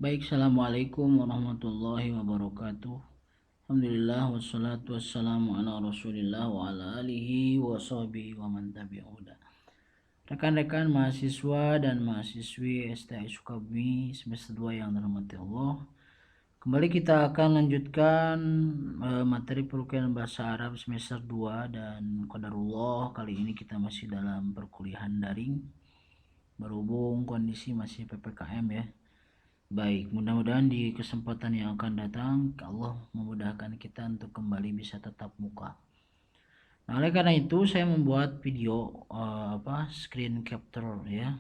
Baik, assalamualaikum warahmatullahi wabarakatuh. Alhamdulillah wassalatu wassalamu ala rasulillah wa ala alihi wa sahbihi wa man tabi'uda. Rekan-rekan mahasiswa dan mahasiswi STI Sukabumi semester 2 yang dirahmati Allah. Kembali kita akan lanjutkan materi perkuliahan bahasa Arab semester 2 dan qadarullah kali ini kita masih dalam perkuliahan daring berhubung kondisi masih PPKM ya. Baik, mudah-mudahan di kesempatan yang akan datang Allah memudahkan kita untuk kembali bisa tatap muka. Nah, oleh karena itu saya membuat video screen capture ya.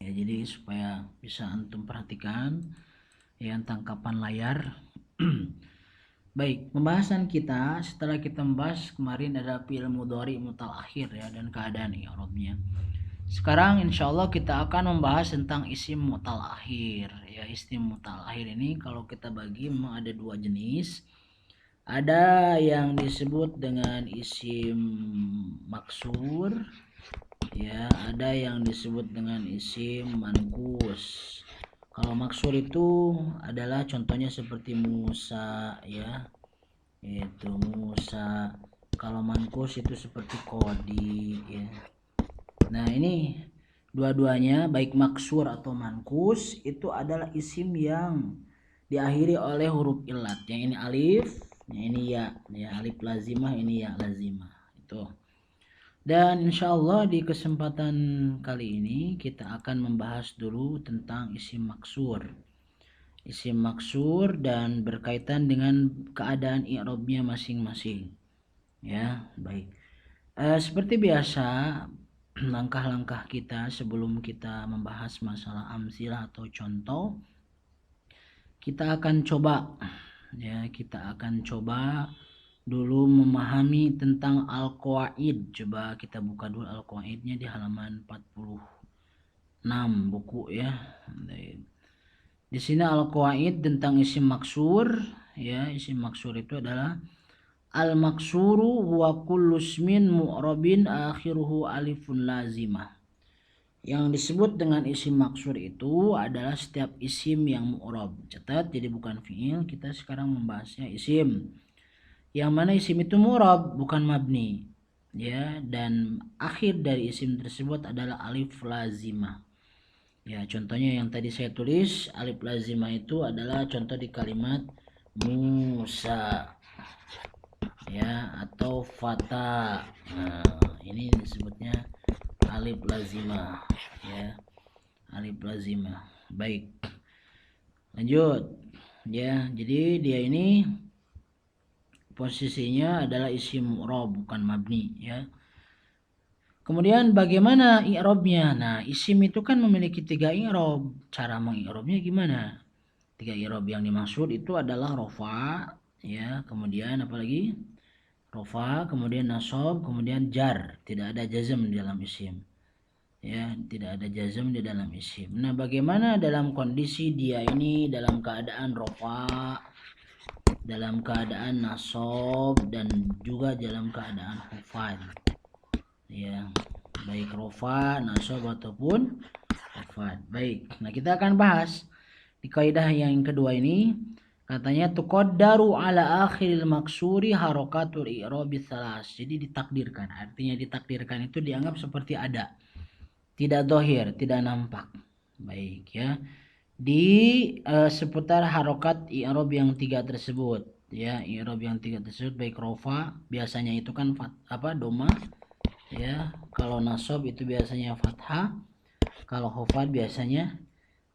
Ya, jadi supaya bisa antum perhatikan yang tangkapan layar. Baik, pembahasan kita setelah kita membahas kemarin ada fi'il mudhari mutal akhir ya dan keadaan i'rabnya. Sekarang insya Allah kita akan membahas tentang isim mutal akhir. Ya, isim mutal akhir ini kalau kita bagi memang ada dua jenis. Ada yang disebut dengan isim maksur. Ya, ada yang disebut dengan isim mankus. Kalau maksur itu adalah contohnya seperti Musa ya. Itu Musa. Kalau mankus itu seperti Kodi ya. Nah, ini dua-duanya baik maksur atau mankus itu adalah isim yang diakhiri oleh huruf ilat. Yang ini alif, yang ini ya, alif lazimah, ini ya lazimah. Itu. Dan insya Allah di kesempatan kali ini kita akan membahas dulu tentang isim maksur. Isim maksur dan berkaitan dengan keadaan i'rabnya masing-masing. Ya, baik. Seperti biasa, langkah-langkah kita sebelum kita membahas masalah amsilah atau contoh, kita akan coba dulu memahami tentang al-qawaid. Coba kita buka dulu al-qawaidnya di halaman 46 buku ya. Di sini al-qawaid tentang isim maksur ya. Isim maksur itu adalah al-maksuru huwa kullu ismin mu'rabin akhiruhu alifun lazimah. Yang disebut dengan isim maksur itu adalah setiap isim yang mu'rab. Catat, jadi bukan fi'il, kita sekarang membahasnya isim. Yang mana isim itu mu'rab, bukan mabni. Ya, dan akhir dari isim tersebut adalah alif lazimah. Ya, contohnya yang tadi saya tulis, alif lazimah itu adalah contoh di kalimat Musa. Ya, atau fata. Nah, ini disebutnya alif lazimah ya, alif lazimah. Baik, lanjut ya. Jadi dia ini posisinya adalah isim mu'rab bukan mabni ya. Kemudian bagaimana i'rabnya? Nah, isim itu kan memiliki 3 i'rab. Cara mengi'rabnya gimana? 3 i'rab yang dimaksud itu adalah rofa ya, kemudian apalagi rofa, kemudian nasab, kemudian jar. Tidak ada jazm di dalam isim. Ya, tidak ada jazm di dalam isim. Nah, bagaimana dalam kondisi dia ini dalam keadaan rofa, dalam keadaan nasab, dan juga dalam keadaan khufad. Ya, baik rofa, nasab ataupun khufad. Baik. Nah, kita akan bahas di kaidah yang kedua ini. Katanya tuqaddaru ala akhiril maksuri harakatul i'rabi tsalas. Jadi ditakdirkan. Artinya ditakdirkan itu dianggap seperti ada. Tidak dohir, tidak nampak. Baik ya. Di seputar harokat i'rab yang 3 tersebut. Ya, i'rab yang 3 tersebut baik rofa biasanya itu kan doma. Ya, kalau nasab itu biasanya fathah. Kalau khafad biasanya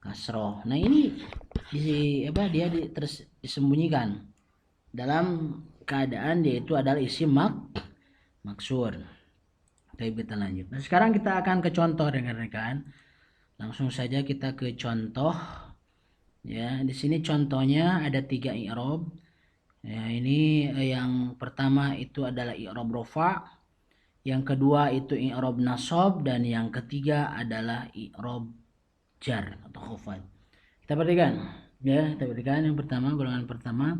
kasroh. Nah, ini dia disembunyikan dalam keadaan dia itu adalah isim maksur. Baik, kita lanjut. Nah, sekarang kita akan ke contoh rekan-rekan. Langsung saja kita ke contoh. Ya, di sini contohnya ada 3 i'rab. Ya, ini yang pertama itu adalah i'rab rofa, yang kedua itu i'rab nasab, dan yang ketiga adalah i'rab jar atau khafad. Kita perhatikan. Ya, kita perhatikan yang pertama, golongan pertama.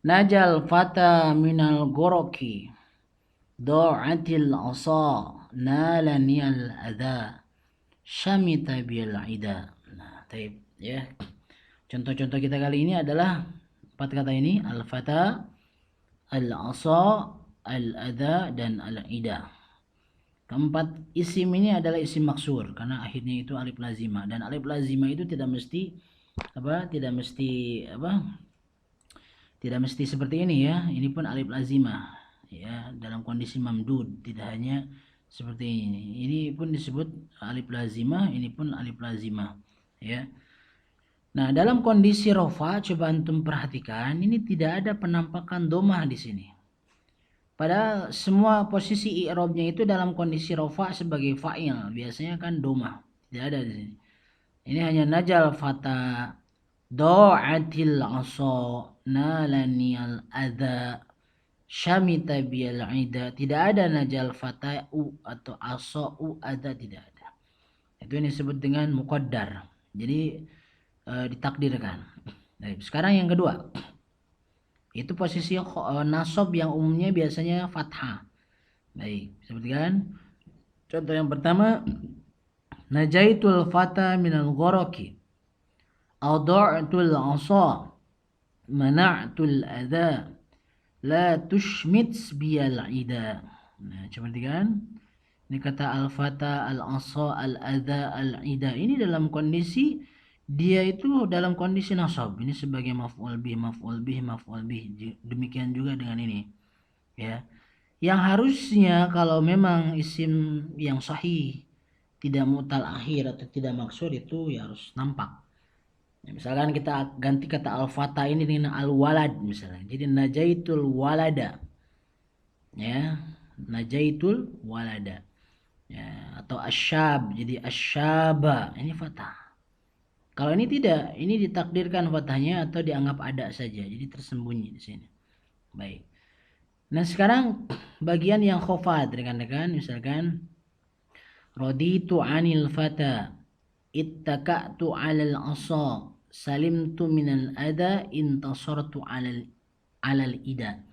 Najal fata minal goroki. Do'atil asa nalani al-adha syamita bil ida. Nah, taib ya. Contoh-contoh kita kali ini adalah 4 kata ini, al-fata, al-asa, al-adha, dan al-ida. Keempat isim ini adalah isim maksur karena akhirnya itu alif lazimah, dan alif lazimah itu tidak mesti tidak mesti seperti ini ya. Ini pun alif lazimah ya dalam kondisi mamdud, tidak hanya seperti ini. Ini pun disebut alif lazimah, ini pun alif lazimah ya. Nah, dalam kondisi rofa coba antum perhatikan, ini tidak ada penampakan domah di sini. Padahal semua posisi i'rabnya itu dalam kondisi rofa sebagai fa'il, biasanya kan domah, tidak ada di sini. Ini hanya najal fata, do'atil asa, nalaniyal adha, syamita biyal ida. Tidak ada najal fata u atau asa u adha, tidak ada. Itu yang disebut dengan muqaddar. Jadi ditakdirkan. Baik, sekarang yang kedua. Itu posisi nasab yang umumnya biasanya fathah. Baik, seperti kan? Contoh yang pertama, najaitul fata minal ghoraki, adha'tul asa, mana'tul adha, la tushmit biyal ida. Nah, seperti kan? Ini kata al-fata, al-asa, al-adha, al-ida. Ini dalam kondisi dia itu dalam kondisi nasab. Ini sebagai maf'ul bih, maf'ul bih, maf'ul bih. Demikian juga dengan ini. Ya. Yang harusnya kalau memang isim yang sahih tidak mutal akhir atau tidak maksud itu ya harus nampak. Ya, misalkan kita ganti kata al-fata ini dengan al-walad misalnya. Jadi najaitul walada. Ya, najaitul walada. Ya, atau asyab jadi asyaba. Ini fathah. Kalau ini tidak, ini ditakdirkan fathahnya atau dianggap ada saja, jadi tersembunyi di sini. Baik. Nah sekarang bagian yang khofat rekan-rekan, misalkan raditu anil fata, ittaka'tu 'alal asa, salimtu minal ada, intasartu 'alal ida.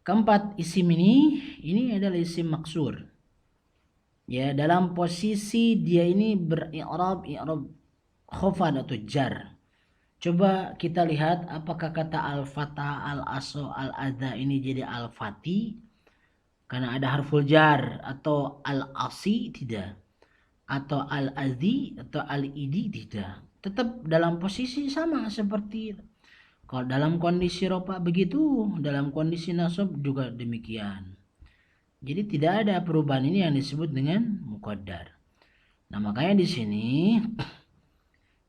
Keempat isim ini adalah isim maksur. Ya, dalam posisi dia ini i'rab khofad atau jar. Coba kita lihat apakah kata al-fata, al-aso, al-adha ini jadi al-fati karena ada harful jar, atau al-asi tidak, atau al-adhi atau al-idi tidak. Tetap dalam posisi sama seperti kalau dalam kondisi rofa begitu, dalam kondisi nasab juga demikian. Jadi tidak ada perubahan, ini yang disebut dengan muqaddar. Nah, makanya di sini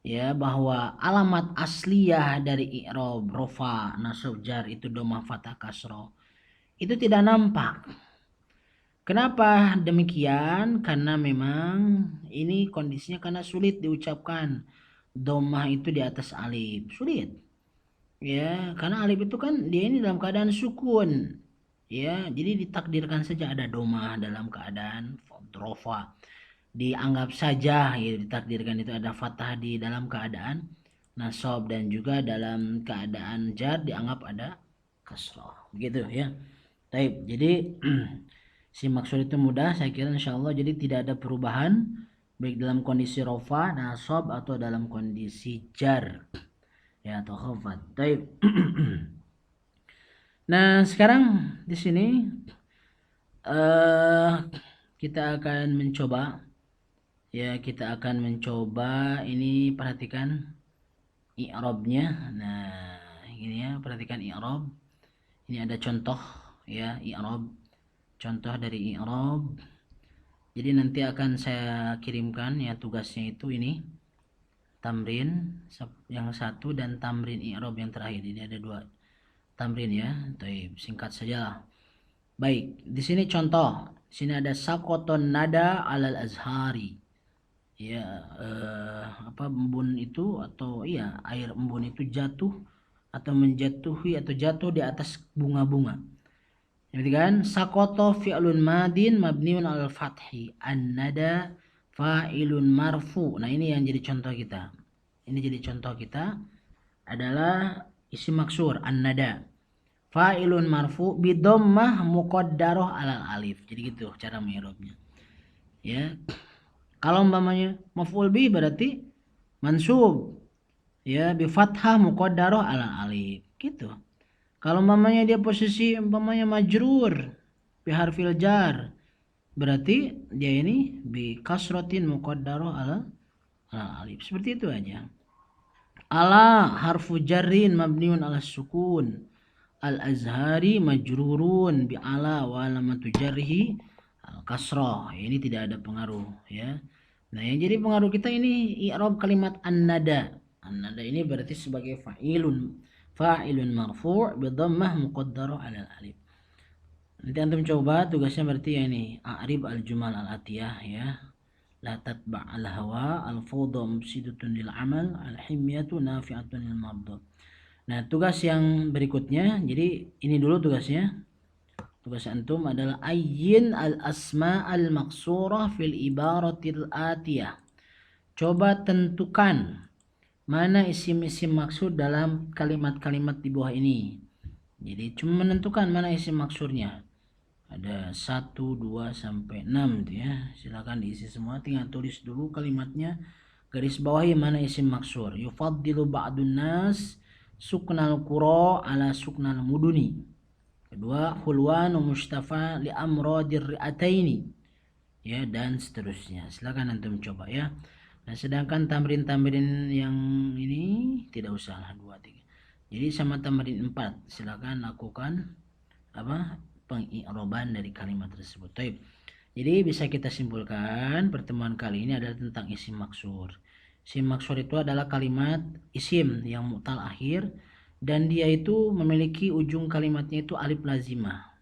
ya bahwa alamat asliyah dari i'rab rofa nasab jar itu dhamma fathah kasroh itu tidak nampak. Kenapa demikian? Karena memang ini kondisinya karena sulit diucapkan dhammah itu di atas alif, sulit ya, karena alif itu kan dia ini dalam keadaan sukun ya, jadi ditakdirkan saja ada dhammah dalam keadaan rofa, dianggap saja ya, ditakdirkan itu ada fathah di dalam keadaan nasab, dan juga dalam keadaan jar dianggap ada kasrah begitu ya. Baik, jadi si maksud itu mudah saya kira insyaallah, jadi tidak ada perubahan baik dalam kondisi rofa, nasab atau dalam kondisi jar ya atau khafat. Baik. Nah, sekarang di sini kita akan mencoba ini, perhatikan i'rabnya. Nah, ini ya, perhatikan i'rab. Ini ada contoh ya i'rab, contoh dari i'rab. Jadi nanti akan saya kirimkan ya tugasnya itu ini tamrin yang satu dan tamrin i'rab yang terakhir. Ini ada 2 tamrin ya. Baik, singkat saja. Baik, di sini contoh. Di sini ada sakoton nada alal azhari. Ya, embun itu atau iya air embun itu jatuh atau menjatuhi atau jatuh di atas bunga-bunga. Jadi kan sakoto fi'lun madin mabniun al fathi, an-nada fa'ilun marfu. Nah, ini yang jadi contoh kita. Ini jadi contoh kita adalah isim maksur an-nada. Fa'ilun marfu bi dhammah muqaddarah alal alif. Jadi gitu cara mi'rabnya. Ya. Kalau umpamanya maf'ul bih berarti mansub ya bi fathah muqaddarah ala alif gitu. Kalau umpamanya dia posisi umpamanya majrur bi harfil jar, berarti dia ini bi kasratin muqaddarah ala alif. Seperti itu aja. Ala harfu jarrin mabniun ala sukun. Al-azhari majrurun bi ala wa alamatu jarhi al-kasrah. Ini tidak ada pengaruh ya. Nah, yang jadi pengaruh kita ini i'rab kalimat an-nada. An-nada ini berarti sebagai fa'ilun marfu' bi dhammah muqaddarah 'ala al-alif. Nanti antum coba tugasnya berarti ya ini a'rib al-jumal al-atiyah ya. La tatba' al-hawa al-fawda mufsidatun lil amal al-himyatu nafi'atun lil mardud. Nah, tugas yang berikutnya, jadi ini dulu tugasnya. Tugas antum adalah ayyin al-asma al-maqsurah fil ibaratil atiyah. Coba tentukan mana isim-isim maksud dalam kalimat-kalimat di bawah ini. Jadi cuma menentukan mana isim maksudnya. Ada 1, 2 sampai 6 gitu ya. Silakan diisi semua, tinggal tulis dulu kalimatnya. Garis bawahi mana isim maksur. Yufaddilu ba'dun nas suknal qura ala suknal muduni. Kedua, hulwan mustafa li amradir ri'ataini. Ya, dan seterusnya. Silakan antum coba ya. Nah, sedangkan tamrin-tamrin yang ini tidak usah lah 2, 3. Jadi sama tamrin 4, silakan lakukan apa? Pengi'raban dari kalimat tersebut. Baik. Jadi bisa kita simpulkan pertemuan kali ini adalah tentang isim maksur. Isim maksur itu adalah kalimat isim yang mu'tal akhir dan dia itu memiliki ujung kalimatnya itu alif lazimah.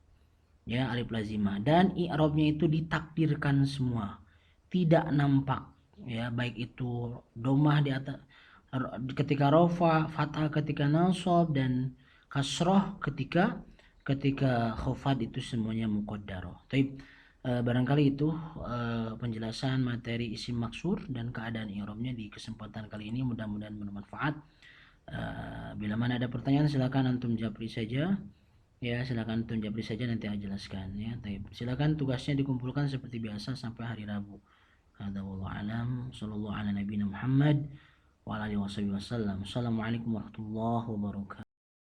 Ya, alif lazimah dan i'rabnya itu ditakdirkan semua. Tidak nampak ya, baik itu domah di atas ketika rofa, fathah ketika nasab dan kasroh ketika khafad itu semuanya muqaddarah. Taib. Barangkali itu penjelasan materi isim maksur dan keadaan i'rabnya di kesempatan kali ini, mudah-mudahan bermanfaat. Bila mana ada pertanyaan silakan antum japri saja ya, silakan antum japri saja, nanti saya jelaskan ya. Silakan tugasnya dikumpulkan seperti biasa sampai hari Rabu. Hadza wallahu alam, sallallahu ala nabiyina Muhammad wa ala alihi wasallam. Assalamualaikum warahmatullahi wabarakatuh.